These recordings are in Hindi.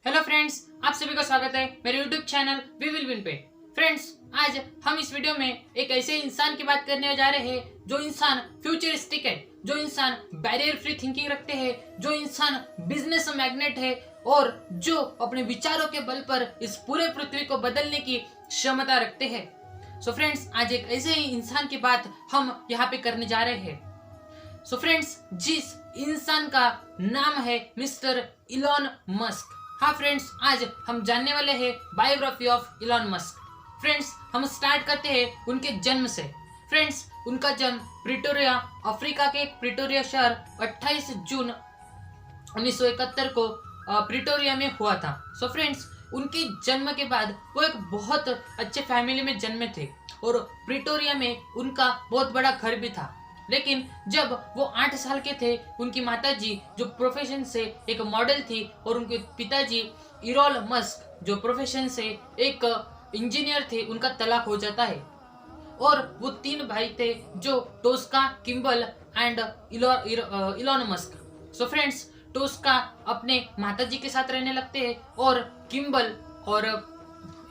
हेलो फ्रेंड्स, आप सभी का स्वागत है मेरे YouTube channel we will win पे। फ्रेंड्स, आज हम इस वीडियो में एक ऐसे इंसान की बात करने जा रहे हैं जो इंसान फ्यूचरिस्टिक है, जो इंसान बैरियर फ्री थिंकिंग रखते हैं, जो इंसान बिजनेस मैग्नेट है और जो अपने विचारों के बल पर इस पूरे पृथ्वी को बदलने की क्षमता रखते हैं। सो फ्रेंड्स, आज एक ऐसे ही इंसान की बात हम यहाँ पे करने जा रहे हैं। सो फ्रेंड्स, जिस इंसान का नाम है मिस्टर इलॉन मस्क। हाँ फ्रेंड्स, आज हम जानने वाले हैं biography of Elon Musk. Friends, हम स्टार्ट करते हैं उनके जन्म से। फ्रेंड्स, उनका जन्म प्रिटोरिया, अफ्रीका के एक प्रिटोरिया शहर 28 जून 1971 को प्रिटोरिया में हुआ था। सो फ्रेंड्स, उनके जन्म के बाद वो एक बहुत अच्छे फैमिली में जन्मे थे और प्रिटोरिया में उनका बहुत बड़ा घर भी था। लेकिन जब वो 8 साल के थे, उनकी माताजी जो प्रोफेशन से एक मॉडल थी और उनके पिताजी इरोल मस्क जो प्रोफेशन से एक इंजीनियर थे, उनका तलाक हो जाता है और वो 3 भाई थे जो Tosca, Kimbal and Elon Musk. So friends, Tosca अपने माताजी के साथ रहने लगते हैं और किम्बल और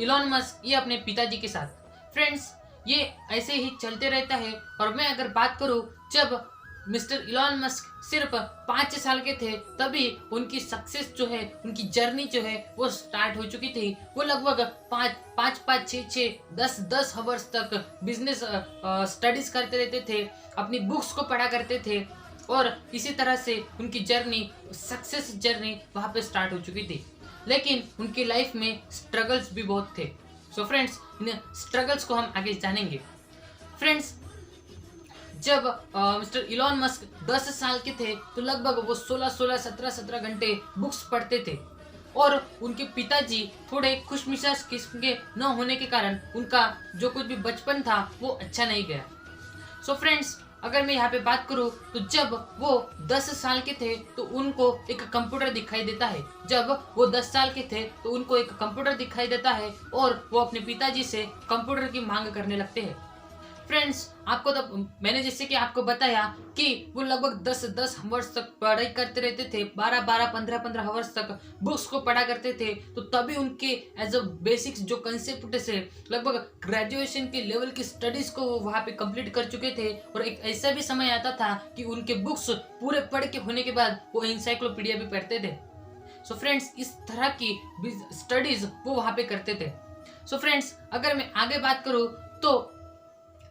इलॉन मस्क ये अपने पिताजी के साथ। फ्रेंड्स, ये ऐसे ही चलते रहता है और मैं अगर बात करूं, जब मिस्टर इलॉन मस्क सिर्फ 5 साल के थे तभी उनकी सक्सेस जो है, उनकी जर्नी जो है वो स्टार्ट हो चुकी थी। वो लगभग 5 6 10 हवर्स तक बिजनेस स्टडीज करते रहते थे, अपनी बुक्स को पढ़ा करते थे और इसी तरह से उनकी जर्नी, सक्सेस जर्नी वहाँ पे स्टार्ट हो चुकी थी। लेकिन उनकी लाइफ में स्ट्रगल्स भी बहुत थे। सो फ्रेंड्स, इन स्ट्रगल्स को हम आगे जानेंगे। फ्रेंड्स, जब मिस्टर इलॉन मस्क 10 साल के थे तो लगभग वो 17 घंटे बुक्स पढ़ते थे और उनके पिताजी थोड़े खुशमिजाज किस्म के न होने के कारण उनका जो कुछ भी बचपन था वो अच्छा नहीं गया। सो फ्रेंड्स, अगर मैं यहाँ पे बात करूँ तो जब वो 10 साल के थे तो उनको एक कंप्यूटर दिखाई देता है। जब वो 10 साल के थे तो उनको एक कंप्यूटर दिखाई देता है और वो अपने पिताजी से कंप्यूटर की मांग करने लगते हैं। फ्रेंड्स, आपको तो मैंने जैसे कि आपको बताया कि वो लगभग 10 हवर्स तक पढ़ाई करते रहते थे, 15 हवर्स तक बुक्स को पढ़ा करते थे। तो तभी उनके एज अ बेसिक्स जो कंसेप्ट से लगभग ग्रेजुएशन के लेवल की स्टडीज को वो वहाँ पे कंप्लीट कर चुके थे और एक ऐसा भी समय आता था कि उनके बुक्स पूरे पढ़ के होने के बाद वो इंसाइक्लोपीडिया भी पढ़ते थे। सो फ्रेंड्स, इस तरह की स्टडीज वो वहाँ पे करते थे। सो फ्रेंड्स, अगर मैं आगे बात करूँ तो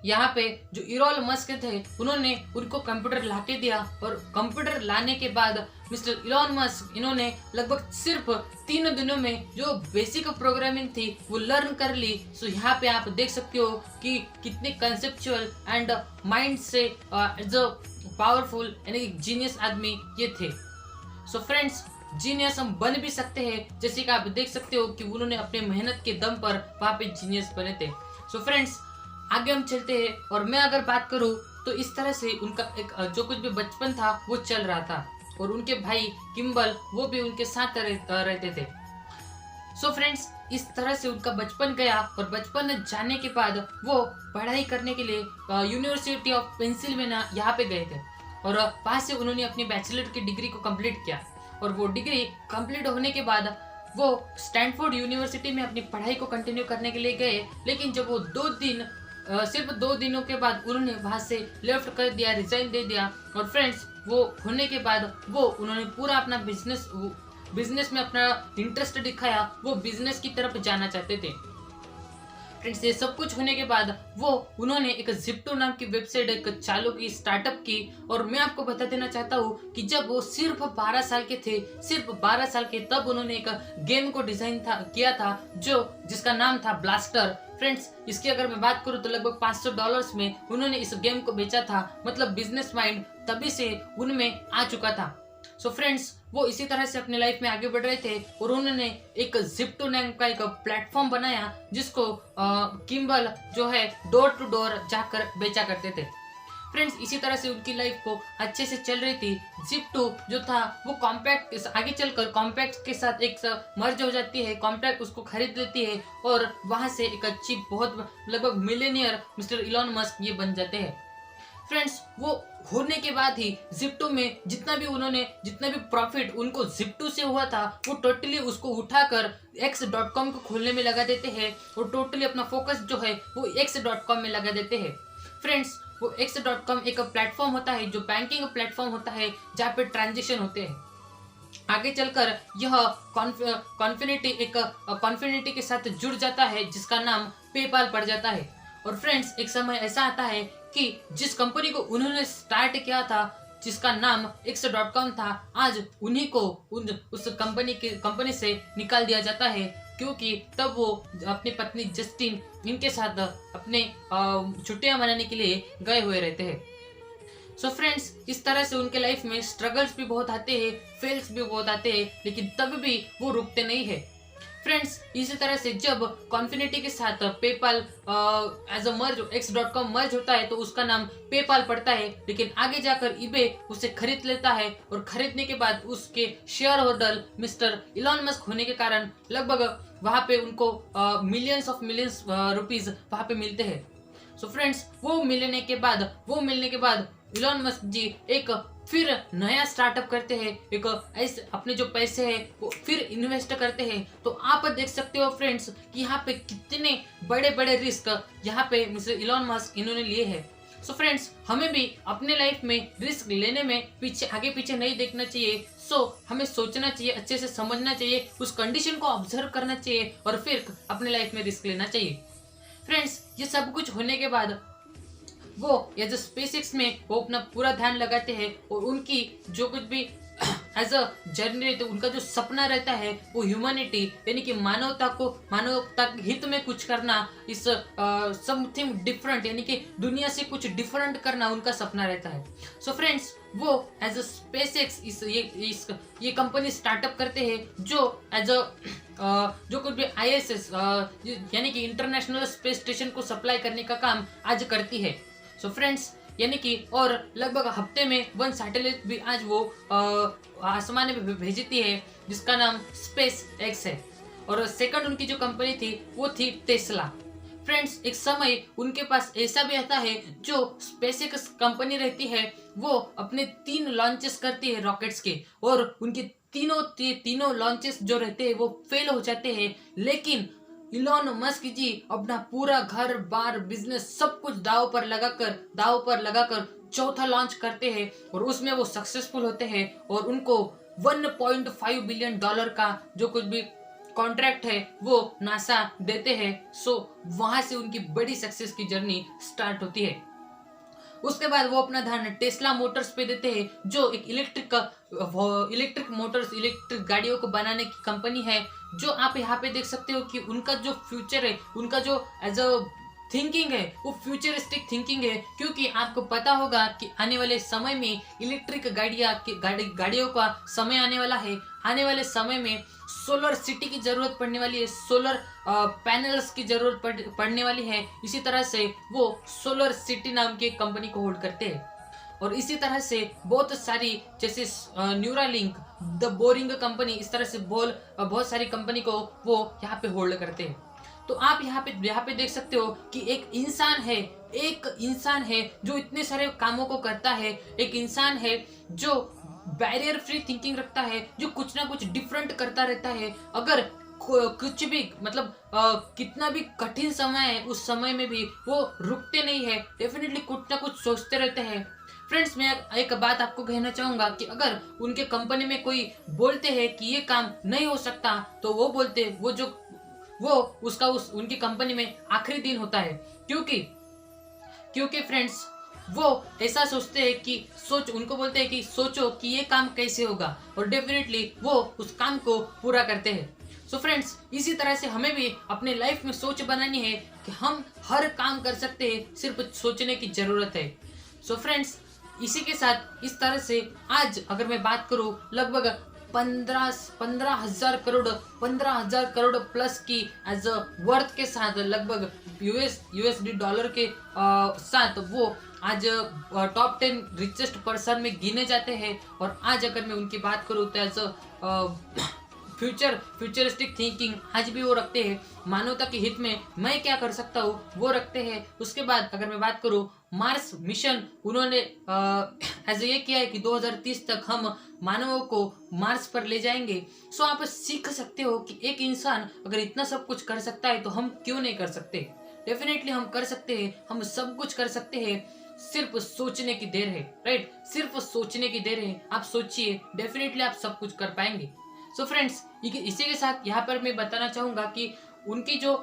यहाँ पे जो इरोल मस्क थे उन्होंने उनको कंप्यूटर लाके दिया और कंप्यूटर लाने के बाद मिस्टर इलॉन मस्क इन्होंने लगभग सिर्फ 3 दिनों में जो बेसिक प्रोग्रामिंग थी वो लर्न कर ली। सो यहाँ पे आप देख सकते हो कि कितने कंसेप्चुअल एंड माइंड से एज अ पावरफुल यानी जीनियस आदमी ये थे। सो फ्रेंड्स, जीनियस हम बन भी सकते हैं, जैसे कि आप देख सकते हो कि उन्होंने अपने मेहनत के दम पर वहाँ पे जीनियस बने थे। सो फ्रेंड्स, आगे हम चलते हैं और मैं अगर बात करूं तो इस तरह से उनका एक जो कुछ भी बचपन था वो चल रहा था और उनके भाई किम्बल वो भी उनके साथ रहते थे। सो फ्रेंड्स, इस तरह से उनका बचपन गया और बचपन जाने के बाद वो पढ़ाई करने के लिए यूनिवर्सिटी ऑफ पेंसिल्वेनिया यहाँ पे गए थे और वहाँ से उन्होंने अपनी बैचलर की डिग्री को कंप्लीट किया और वो डिग्री कंप्लीट होने के बाद वो स्टैनफोर्ड यूनिवर्सिटी में अपनी पढ़ाई को कंटिन्यू करने के लिए गए। लेकिन जब वो सिर्फ 2 दिनों के बाद उन्होंने वहां से लेफ्ट कर दिया, रिजाइन दे दिया और फ्रेंड्स, वो होने के बाद उन्होंने पूरा अपना बिजनेस में अपना इंटरेस्ट दिखाया, वो बिजनेस की तरफ जाना चाहते थे। फ्रेंड्स, ये सब कुछ होने के बाद उन्होंने एक जिप्टो नाम की वेबसाइट एक चालू की, स्टार्टअप की और मैं आपको बता देना चाहता हूँ कि जब वो सिर्फ 12 साल के थे, सिर्फ 12 साल के, तब उन्होंने एक गेम को डिजाइन किया था जिसका नाम था ब्लास्टर। फ्रेंड्स, इसकी अगर मैं बात करूँ तो लगभग $500 में उन्होंने इस गेम को बेचा था। मतलब बिजनेस माइंड तभी से उनमें आ चुका था। सो फ्रेंड्स, वो इसी तरह से अपने लाइफ में आगे बढ़ रहे थे और उन्होंने एक जिप्टो नाम का एक प्लेटफॉर्म बनाया जिसको किम्बल जो है डोर टू डोर जाकर बेचा करते थे। फ्रेंड्स, इसी तरह से उनकी लाइफ को अच्छे से चल रही थी। जिप्टो जो था वो कॉम्पैक्ट आगे चलकर कॉम्पैक्ट के साथ एक मर्ज हो जाती है, कॉम्पैक्ट उसको खरीद लेती है और वहां से एक अच्छी बहुत लगभग मिलियनियर मिस्टर इलॉन मस्क ये बन जाते हैं। फ्रेंड्स वो होने के बाद ही जिप्टो में जितना भी प्रॉफिट उनको जिप्टो से हुआ था वो टोटली उसको उठाकर x.com को खोलने में लगा देते हैं और टोटली अपना फोकस जो है वो x.com में लगा देते हैं। फ्रेंड्स वो x.com एक प्लेटफॉर्म होता है जो बैंकिंग प्लेटफॉर्म होता है जहाँ पे ट्रांजेक्शन होते हैं। आगे चलकर यह कॉन्फिनिटी के साथ जुड़ जाता है जिसका नाम पेपाल पड़ जाता है। और फ्रेंड्स एक समय ऐसा आता है कि जिस कंपनी को उन्होंने स्टार्ट किया था जिसका नाम x.com था, आज उन्हीं को उस कंपनी से निकाल दिया जाता है क्योंकि तब वो अपनी पत्नी जस्टिन इनके साथ अपने छुट्टियां मनाने के लिए गए हुए रहते हैं। सो फ्रेंड्स इस तरह से उनके लाइफ में स्ट्रगल्स भी बहुत आते हैं, फेल्स भी बहुत आते हैं, लेकिन तब भी वो रुकते नहीं है। फ्रेंड्स इसी तरह से जब कॉन्फिनिटी के साथ PayPal as a merge x.com मर्ज होता है तो उसका नाम पेपाल पड़ता है, लेकिन आगे जाकर ईबे उसे खरीद लेता है और खरीदने के बाद उसके share holder mister Elon Musk होने के कारण लगभग वहां पे उनको मिलियंस रुपीस वहां पे मिलते हैं। सो फ्रेंड्स वो मिलने के बाद इलॉन मस्क जी एक फिर नया स्टार्टअप करते हैं, एक ऐसे अपने जो पैसे हैं वो फिर इन्वेस्ट करते हैं। तो आप देख सकते हो फ्रेंड्स कि यहाँ पे कितने बड़े बड़े रिस्क यहाँ पे मिस्टर इलॉन मस्क इन्होंने लिए हैं। सो फ्रेंड्स हमें भी अपने लाइफ में रिस्क लेने में आगे पीछे नहीं देखना चाहिए। हमें सोचना चाहिए, अच्छे से समझना चाहिए, उस कंडीशन को ऑब्जर्व करना चाहिए और फिर अपने लाइफ में रिस्क लेना चाहिए। फ्रेंड्स ये सब कुछ होने के बाद वो एज अ स्पेसएक्स में वो अपना पूरा ध्यान लगाते हैं और उनकी जो कुछ भी एज अ जर्नी रहती है, उनका जो सपना रहता है वो ह्यूमैनिटी यानी कि मानवता के हित में कुछ करना, इस समथिंग डिफरेंट यानी कि दुनिया से कुछ डिफरेंट करना उनका सपना रहता है। सो फ्रेंड्स वो एज अ स्पेसएक्स ये कंपनी स्टार्टअप करते हैं जो एज अ जो कुछ भी ISS यानी कि इंटरनेशनल स्पेस स्टेशन को सप्लाई करने का काम आज करती है। सो फ्रेंड्स यानी कि और लगभग हफ्ते में 1 सैटेलाइट भी आज वो आसमान में भेजती है जिसका नाम स्पेस एक्स है। और सेकंड उनकी जो कंपनी थी वो थी टेस्ला। फ्रेंड्स एक समय उनके पास ऐसा भी आता है जो स्पेसएक्स कंपनी रहती है वो अपने 3 लॉन्चेस करती है रॉकेट्स के और उनके तीनों लॉन्चेस जो रहते हैं वो फेल हो जाते हैं, लेकिन इलॉन मस्क जी अपना पूरा घर बार बिजनेस सब कुछ दाव पर लगाकर चौथा लॉन्च करते हैं और उसमें वो सक्सेसफुल होते हैं और उनको $1.5 बिलियन का जो कुछ भी कॉन्ट्रैक्ट है वो नासा देते हैं। सो वहां से उनकी बड़ी सक्सेस की जर्नी स्टार्ट होती है। उसके बाद वो अपना ध्यान टेस्ला मोटर्स पे देते हैं जो एक इलेक्ट्रिक मोटर्स इलेक्ट्रिक गाड़ियों को बनाने की कंपनी है। जो आप यहाँ पे देख सकते हो कि उनका जो फ्यूचर है, उनका जो एज अ थिंकिंग है वो फ्यूचरिस्टिक थिंकिंग है, क्योंकि आपको पता होगा कि आने वाले समय में इलेक्ट्रिक गाड़ियों का समय आने वाला है। आने वाले समय में सोलर सिटी की जरूरत पड़ने वाली है, सोलर पैनल्स की जरूरत पड़ने वाली है। इसी तरह से वो सोलर सिटी नाम की कंपनी को होल्ड करते हैं और इसी तरह से बहुत सारी जैसे न्यूरालिंक, द बोरिंग कंपनी, इस तरह से बहुत सारी कंपनी को वो यहाँ पे होल्ड करते हैं। तो आप यहाँ पे देख सकते हो कि एक इंसान है जो इतने सारे कामों को करता है, एक इंसान है जो बैरियर फ्री थिंकिंग रखता है, जो कुछ ना कुछ डिफरेंट करता रहता है। अगर कुछ भी मतलब कितना भी कठिन समय है उस समय में भी वो रुकते नहीं है, डेफिनेटली कुछ ना कुछ सोचते रहते हैं। फ्रेंड्स मैं एक बात आपको कहना चाहूंगा कि अगर उनके कंपनी में कोई बोलते हैं कि ये काम नहीं हो सकता तो वो बोलते उनकी कंपनी में आखिरी दिन होता है, क्योंकि फ्रेंड्स वो ऐसा सोचते हैं कि उनको बोलते हैं कि सोचो कि ये काम कैसे होगा और डेफिनेटली वो उस काम को पूरा करते हैं। सो फ्रेंड्स इसी तरह से हमें भी अपने लाइफ में सोच बनानी है कि हम हर काम कर सकते हैं, सिर्फ सोचने की जरूरत है। सो फ्रेंड्स इसी के साथ इस तरह से आज अगर मैं बात करूं लगभग 15,000 करोड़ प्लस की एज अ वर्थ के साथ लगभग यूएसडी डॉलर के साथ वो आज टॉप 10 रिचेस्ट पर्सन में गिने जाते हैं। और आज अगर मैं उनकी बात करूँ तो एज अ फ्यूचरिस्टिक थिंकिंग आज भी वो रखते हैं। मानवता के हित में मैं क्या कर सकता हूँ वो रखते हैं। उसके बाद अगर मैं बात करूँ मार्स मिशन उन्होंने ऐसे ये किया है कि 2030 तक हम मानवों को मार्स पर ले जाएंगे। सो आप सीख सकते हो कि एक इंसान अगर इतना सब कुछ कर सकता है तो हम क्यों नहीं कर सकते। डेफिनेटली हम कर सकते हैं, हम सब कुछ कर सकते हैं, सिर्फ सोचने की देर है। राइट, सिर्फ सोचने की देर है। आप सोचिए, डेफिनेटली आप सब कुछ कर पाएंगे। सो फ्रेंड्स, इसी के साथ यहाँ पर मैं बताना चाहूंगा कि उनकी जो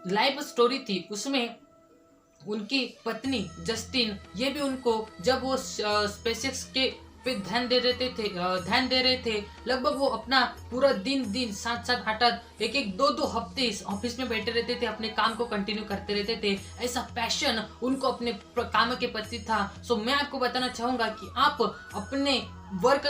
लाइफ स्टोरी थी उसमें उनकी पत्नी जस्टिन ये भी उनको, जब वो स्पेसएक्स के पे ध्यान दे रहे थे, लगभग वो अपना पूरा दिन 7 8 एक 2 हफ्ते इस ऑफिस में बैठे रहते थे, अपने काम को कंटिन्यू करते रहते थे। ऐसा पैशन उनको अपने काम के प्रति था। सो मैं आपको बताना चाहूंगा कि आप अपने वर्क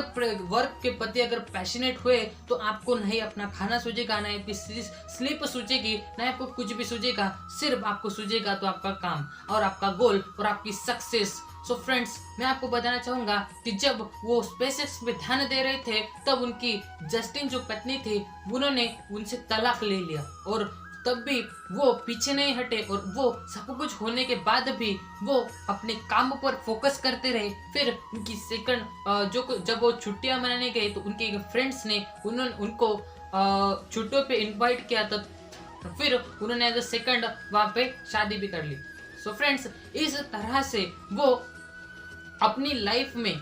के प्रति अगर पैशनेट हुए तो आपको नहीं अपना खाना सूझेगा, नहीं आपकी स्लीप सूझेगी, नहीं आपको कुछ भी सूझेगा। सिर्फ आपको सूझेगा तो आपका काम और आपका गोल और आपकी सक्सेस। सो फ्रेंड्स, मैं आपको बताना चाहूंगा कि जब वो स्पेसएक्स पे ध्यान दे रहे थे तब उनकी जस्टिन जो पत्नी थी उन्होंने उनसे तलाक ले लिया, और तब भी वो पीछे नहीं हटे और वो सब कुछ होने के बाद भी वो अपने काम पर फोकस करते रहे। फिर उनकी सेकंड जब वो छुट्टियां मनाने गए तो उनके फ्रेंड्स ने उनको छुट्टियों पे इनवाइट किया, तब फिर उन्होंने एज अ सेकंड वहाँ पे शादी भी कर ली। सो फ्रेंड्स, इस तरह से वो अपनी लाइफ में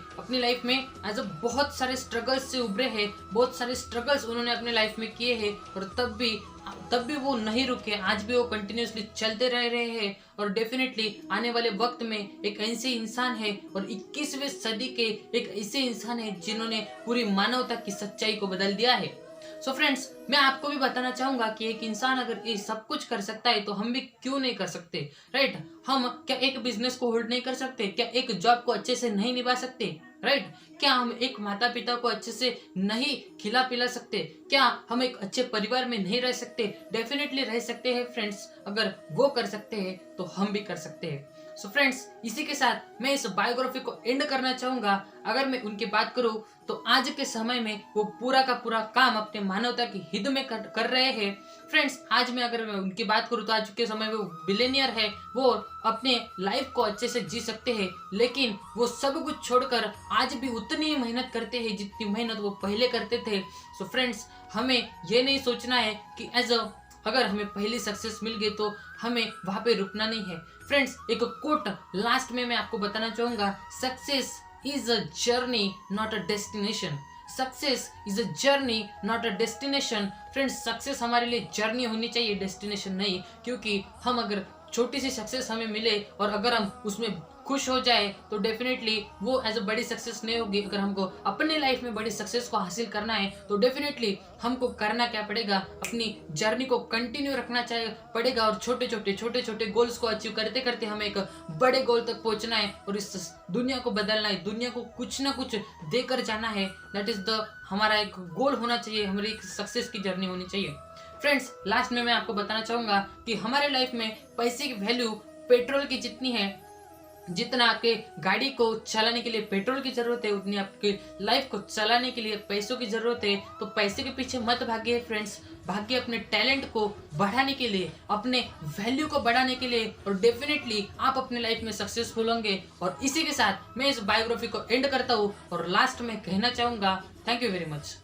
एज अ बहुत सारे स्ट्रगल्स से उभरे हैं, बहुत सारे स्ट्रगल्स उन्होंने अपने लाइफ में किए हैं, और तब भी वो नहीं रुके। आज भी वो कंटिन्यूसली चलते रह रहे हैं, और डेफिनेटली आने वाले वक्त में एक ऐसे इंसान है और 21वीं सदी के एक ऐसे इंसान है जिन्होंने पूरी मानवता की सच्चाई को बदल दिया है। सो फ्रेंड्स, मैं आपको भी बताना चाहूंगा कि एक इंसान अगर ये सब कुछ कर सकता है तो हम भी क्यों नहीं कर सकते। राइट, हम क्या एक बिजनेस को होल्ड नहीं कर सकते? क्या एक जॉब को अच्छे से नहीं निभा सकते? राइट, क्या हम एक माता पिता को अच्छे से नहीं खिला पिला सकते? क्या हम एक अच्छे परिवार में नहीं रह सकते? डेफिनेटली रह सकते हैं फ्रेंड्स। अगर वो कर सकते हैं तो हम भी कर सकते हैं। सो फ्रेंड्स, इसी के साथ मैं इस बायोग्राफी को एंड करना चाहूंगा। अगर मैं उनकी बात करूं तो आज के समय में वो पूरा का पूरा काम अपने मानवता के हित में कर रहे हैं। फ्रेंड्स, आज मैं अगर मैं उनकी बात करूं तो आज के समय में वो बिलियनियर है, वो अपने लाइफ को अच्छे से जी सकते हैं, लेकिन वो सब कुछ छोड़कर आज भी उतनी ही मेहनत करते हैं जितनी मेहनत वो पहले करते थे। सो फ्रेंड्स, हमें ये नहीं सोचना है कि अगर हमें पहली सक्सेस मिल गई तो हमें वहां पे रुकना नहीं है। फ्रेंड्स, एक कोट लास्ट में मैं आपको बताना चाहूंगा, success is a journey not a destination. Success is a journey not a destination. Friends, success हमारे लिए जर्नी होनी चाहिए, डेस्टिनेशन नहीं। क्योंकि हम अगर छोटी सी सक्सेस हमें मिले और अगर हम उसमें खुश हो जाए तो डेफिनेटली वो एज अ बड़ी सक्सेस नहीं होगी। अगर हमको अपने लाइफ में बड़ी सक्सेस को हासिल करना है तो डेफिनेटली हमको करना क्या पड़ेगा, अपनी जर्नी को कंटिन्यू रखना पड़ेगा, और छोटे छोटे गोल्स को अचीव करते करते हमें एक बड़े गोल तक पहुंचना है और इस दुनिया को बदलना है, दुनिया को कुछ ना कुछ देकर जाना है। दैट इज द हमारा एक गोल होना चाहिए, हमारी एक सक्सेस की जर्नी होनी चाहिए। फ्रेंड्स, लास्ट में मैं आपको बताना चाहूंगा कि हमारे लाइफ में पैसे की वैल्यू पेट्रोल की जितनी है, जितना आपके गाड़ी को चलाने के लिए पेट्रोल की जरूरत है उतनी आपकी लाइफ को चलाने के लिए पैसों की जरूरत है। तो पैसे के पीछे मत भागिए फ्रेंड्स, भाग्य अपने टैलेंट को बढ़ाने के लिए, अपने वैल्यू को बढ़ाने के लिए, और डेफिनेटली आप अपने लाइफ में सक्सेसफुल होंगे। और इसी के साथ मैं इस बायोग्राफी को एंड करता हूँ और लास्ट में कहना चाहूंगा, थैंक यू वेरी मच।